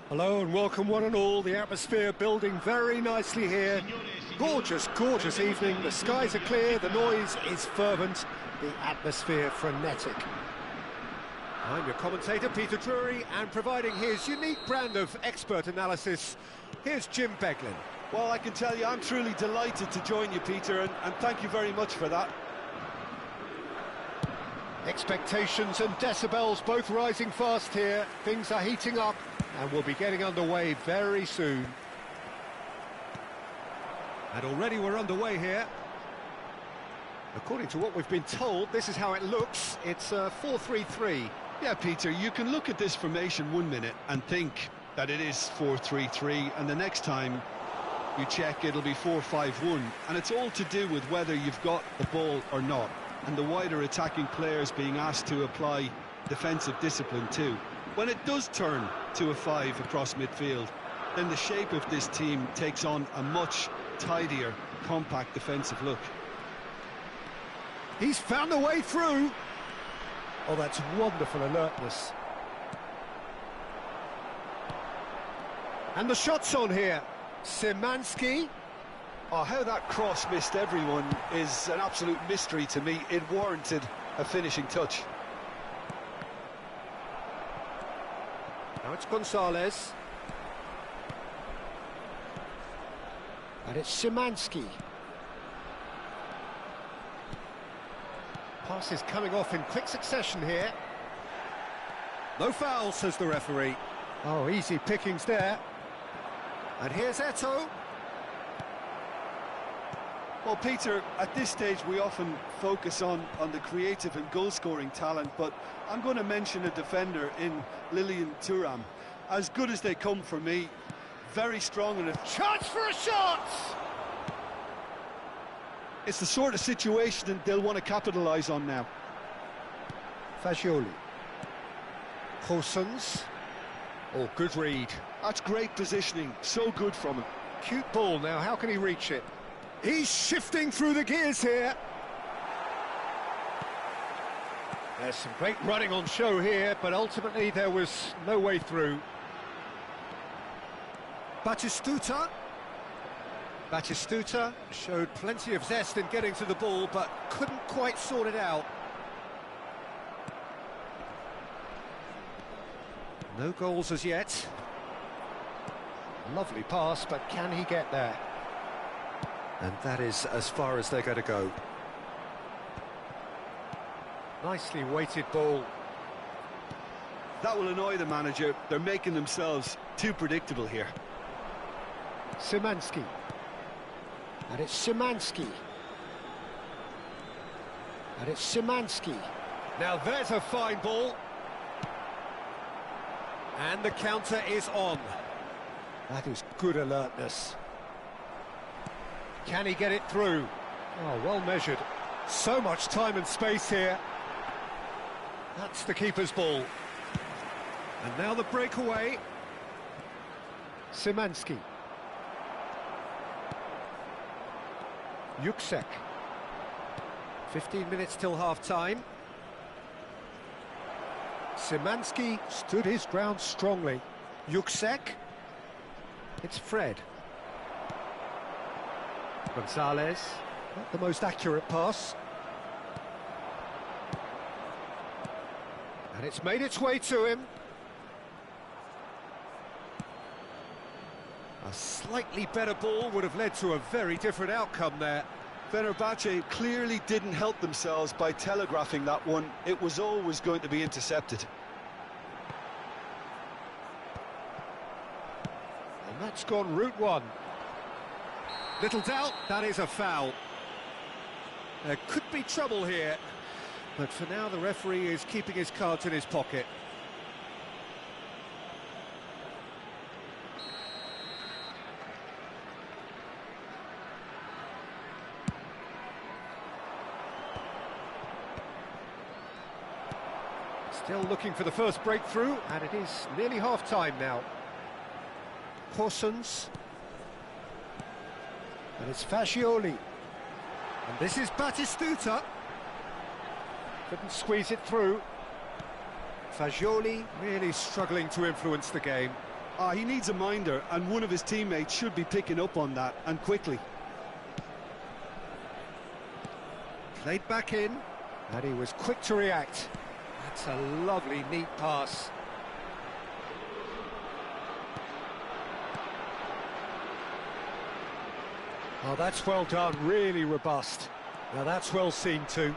Hello and welcome one and all. The atmosphere building very nicely here. Gorgeous, gorgeous evening. The skies are clear, the noise is fervent, the atmosphere frenetic. I'm your commentator, Peter Drury, and providing his unique brand of expert analysis, here's Jim Beglin. Well, I can tell you I'm truly delighted to join you, Peter, and thank you very much for that. Expectations and decibels both rising fast here. Things are heating up and we'll be getting underway very soon. And already we're underway here. According to what we've been told, this is how it looks. It's 4-3-3. Yeah, Peter, you can look at this formation 1 minute and think that it is 4-3-3, and the next time you check it'll be 4-5-1, and it's all to do with whether you've got the ball or not, and the wider attacking players being asked to apply defensive discipline too. When it does turn to a 5 across midfield, then the shape of this team takes on a much tidier, compact defensive look. He's found a way through. Oh, that's wonderful alertness. And the shot's on here. Szymanski. Oh, how that cross missed everyone is an absolute mystery to me. It warranted a finishing touch. Now it's Gonzalez. And it's Szymanski. Passes coming off in quick succession here. No foul, says the referee. Oh, easy pickings there. And here's Eto'o. Well, Peter, at this stage we often focus on the creative and goal-scoring talent, but I'm going to mention a defender in Lilian Thuram. As good as they come for me, very strong and a chance for a shot! It's the sort of situation that they'll want to capitalise on now. Fagioli. Coulsons. Oh, good read. That's great positioning, so good from him. Cute ball now, how can he reach it? He's shifting through the gears here. There's some great running on show here, but ultimately there was no way through. Batistuta. Batistuta showed plenty of zest in getting to the ball, but couldn't quite sort it out. No goals as yet. Lovely pass, but can he get there? And that is as far as they're going to go. Nicely weighted ball. That will annoy the manager. They're making themselves too predictable here. Szymanski. And it's Szymanski. And it's Szymanski. Now there's a fine ball. And the counter is on. That is good alertness. Can he get it through? Oh, well measured. So much time and space here. That's the keeper's ball. And now the breakaway. Szymanski. Yuksek. 15 minutes till half-time. Szymanski stood his ground strongly. Yuksek. It's Fred. Gonzalez. Not the most accurate pass. And it's made its way to him. A slightly better ball would have led to a very different outcome there. Fenерbahçe clearly didn't help themselves by telegraphing that one. It was always going to be intercepted. And that's gone route one. Little doubt, that is a foul. There could be trouble here, but for now the referee is keeping his cards in his pocket. Still looking for the first breakthrough, and it is nearly half-time now. Coulsons. And it's Fagioli. And this is Batistuta. Couldn't squeeze it through. Fagioli really struggling to influence the game. He needs a minder, and one of his teammates should be picking up on that, and quickly. Played back in, and he was quick to react. That's a lovely, neat pass. Oh, that's well done, really robust. Now that's well seen too.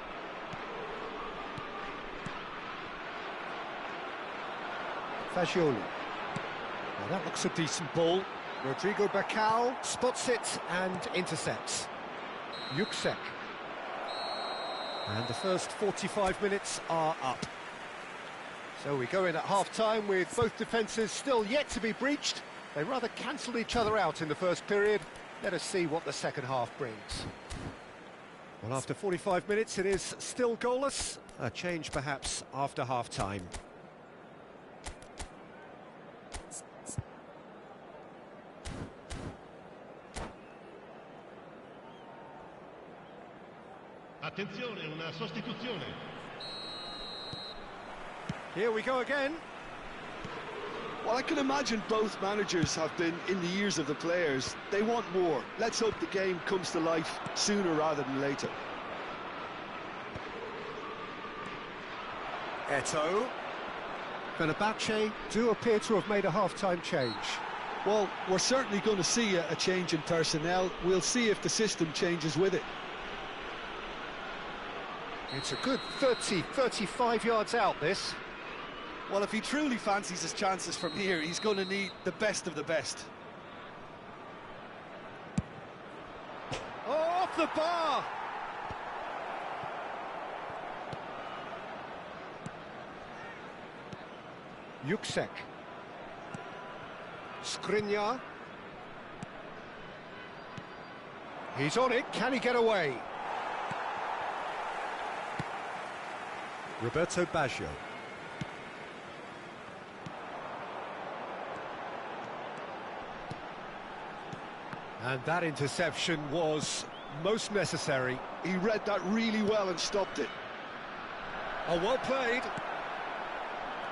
Fagioli. Now that looks a decent ball. Rodrigo Bacau spots it and intercepts. Yuksek. And the first 45 minutes are up. So we go in at half-time with both defences still yet to be breached. They rather cancelled each other out in the first period. Let us see what the second half brings. Well, after 45 minutes, it is still goalless. A change, perhaps, after half-time. Attenzione, una sostituzione. Here we go again. Well, I can imagine both managers have been in the ears of the players. They want more. Let's hope the game comes to life sooner rather than later. Eto'o. Fenebahce do appear to have made a half-time change. Well, we're certainly going to see a change in personnel. We'll see if the system changes with it. It's a good 30, 35 yards out, this. Well, if he truly fancies his chances from here, he's going to need the best of the best. Oh, off the bar! Yuksek. Skriniar. He's on it, can he get away? Roberto Baggio. And that interception was most necessary. He read that really well and stopped it. Oh, well played.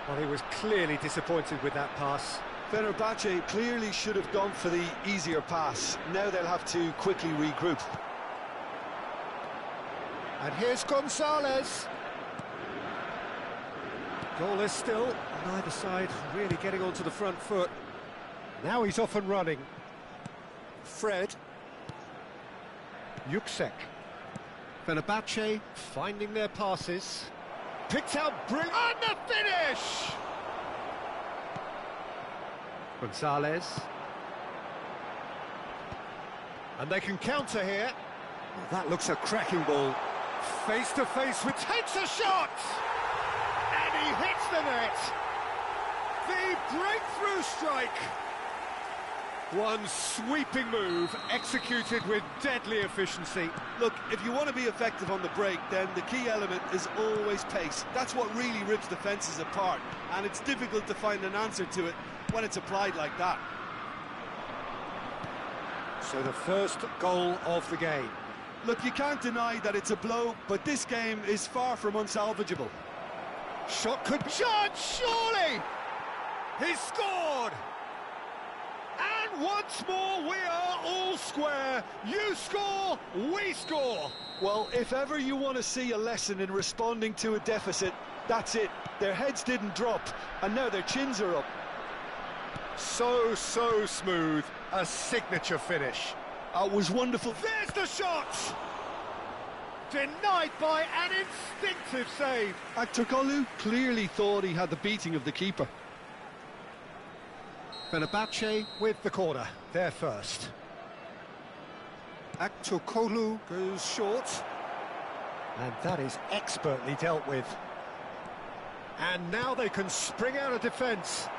Well, he was clearly disappointed with that pass. Fenerbahce clearly should have gone for the easier pass. Now they'll have to quickly regroup. And here's Gonzalez. Goalless still, neither side really getting onto the front foot. Now he's off and running. Fred. Yuksek. Fenebahce finding their passes. Picked out brilliant. And the finish! Gonzalez. And they can counter here. Well, that looks a cracking ball. Face to face with takes a shot! And he hits the net. The breakthrough strike. One sweeping move, executed with deadly efficiency. Look, if you want to be effective on the break, then the key element is always pace. That's what really rips defences apart, and it's difficult to find an answer to it when it's applied like that. So the first goal of the game. Look, you can't deny that it's a blow, but this game is far from unsalvageable. Shot could be... Shot, surely! He's scored! And once more, we are all square. You score, we score. Well, if ever you want to see a lesson in responding to a deficit, that's it. Their heads didn't drop, and now their chins are up. So smooth. A signature finish. It was wonderful. There's the shot! Denied by an instinctive save. Turkoglu clearly thought he had the beating of the keeper. Fenebahce with the corner, there first. Turkoglu goes short. And that is expertly dealt with. And now they can spring out of defence.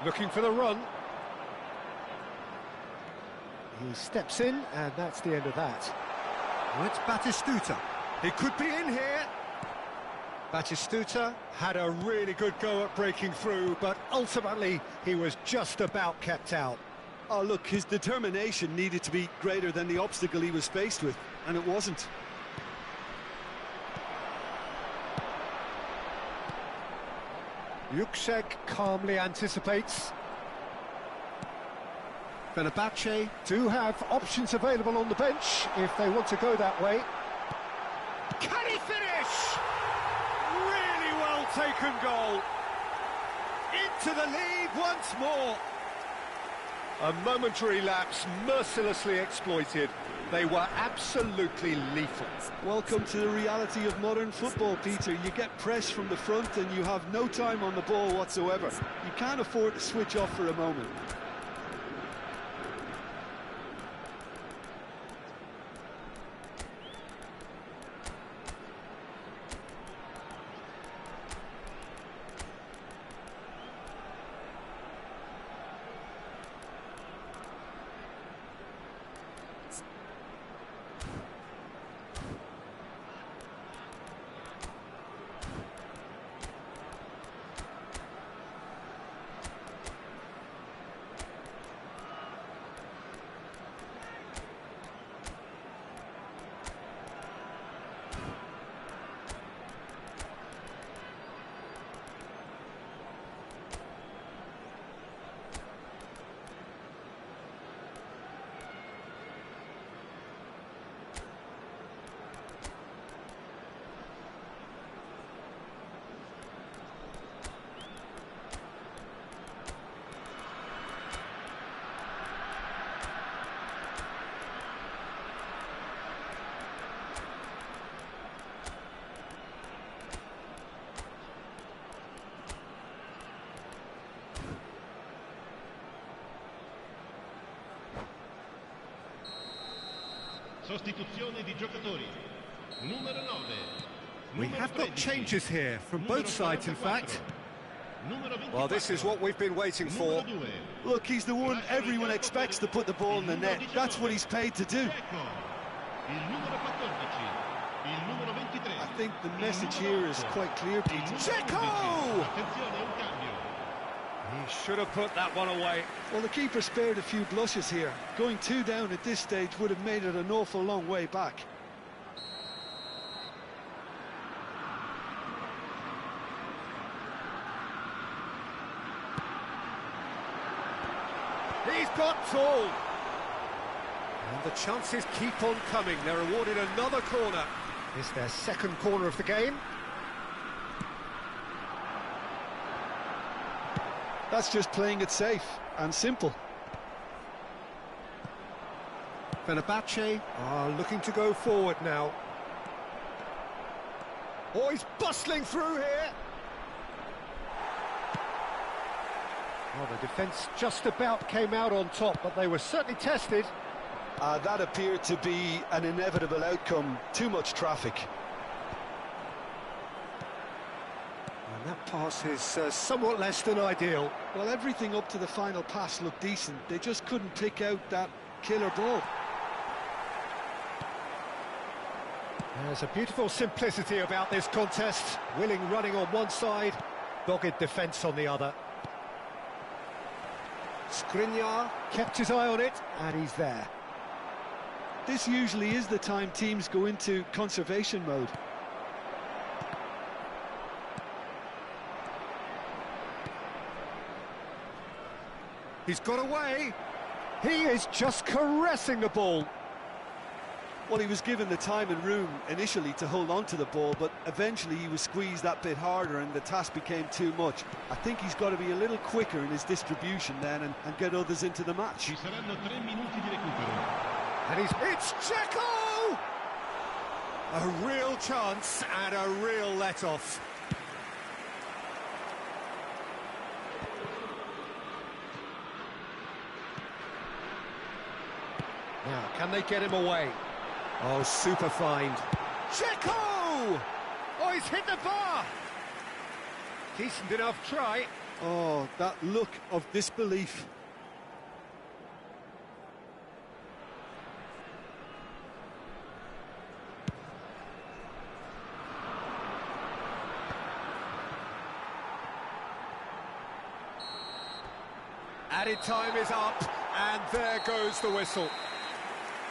Looking for the run. He steps in, and that's the end of that. Well, it's Batistuta. He could be in here. Batistuta had a really good go at breaking through, but ultimately he was just about kept out. Oh, look, his determination needed to be greater than the obstacle he was faced with, and it wasn't. Yuksek calmly anticipates. Fenebahce do have options available on the bench if they want to go that way. Can he finish? Really well taken goal. Into the lead once more. A momentary lapse mercilessly exploited. They were absolutely lethal. Welcome to the reality of modern football, Peter. You get press from the front and you have no time on the ball whatsoever. You can't afford to switch off for a moment. Sostituzione di giocatori. Numero 9. We have got changes here from both sides, in fact. Well, this is what we've been waiting for. Look, he's the one everyone expects to put the ball in the net. That's what he's paid to do. I think the message here is quite clear, Peter. Dzeko! He should have put that one away. Well, the keeper spared a few blushes here. Going 2 down at this stage would have made it an awful long way back. He's got tall. And the chances keep on coming. They're awarded another corner. It's their second corner of the game. That's just playing it safe and simple. Fenerbahçe are looking to go forward now. Oh, he's bustling through here. Well, the defence just about came out on top, but they were certainly tested. That appeared to be an inevitable outcome. Too much traffic. And that pass is somewhat less than ideal. Well, everything up to the final pass looked decent. They just couldn't pick out that killer ball. There's a beautiful simplicity about this contest. Willing running on one side, dogged defence on the other. Skriniar kept his eye on it, and he's there. This usually is the time teams go into conservation mode. He's got away. He is just caressing the ball. Well, he was given the time and room initially to hold on to the ball, but eventually he was squeezed that bit harder and the task became too much. I think he's got to be a little quicker in his distribution then and get others into the match. Ci saranno 3 minuti di recupero. And it's Dzeko! A real chance and a real let-off. Now, can they get him away? Oh, super find. Dzeko! Oh, he's hit the bar! Decent enough try. Oh, that look of disbelief. Added time is up, and there goes the whistle.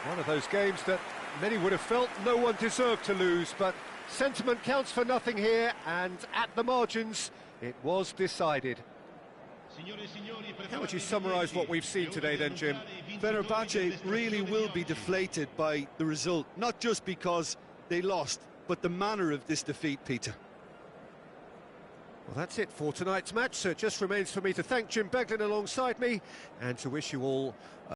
One of those games that many would have felt no one deserved to lose, but sentiment counts for nothing here, and at the margins, it was decided. How would you summarise what we've seen today then, Jim? Fenербahçe really will be deflated by the result, not just because they lost, but the manner of this defeat, Peter. Well, that's it for tonight's match, so it just remains for me to thank Jim Beglin alongside me, and to wish you all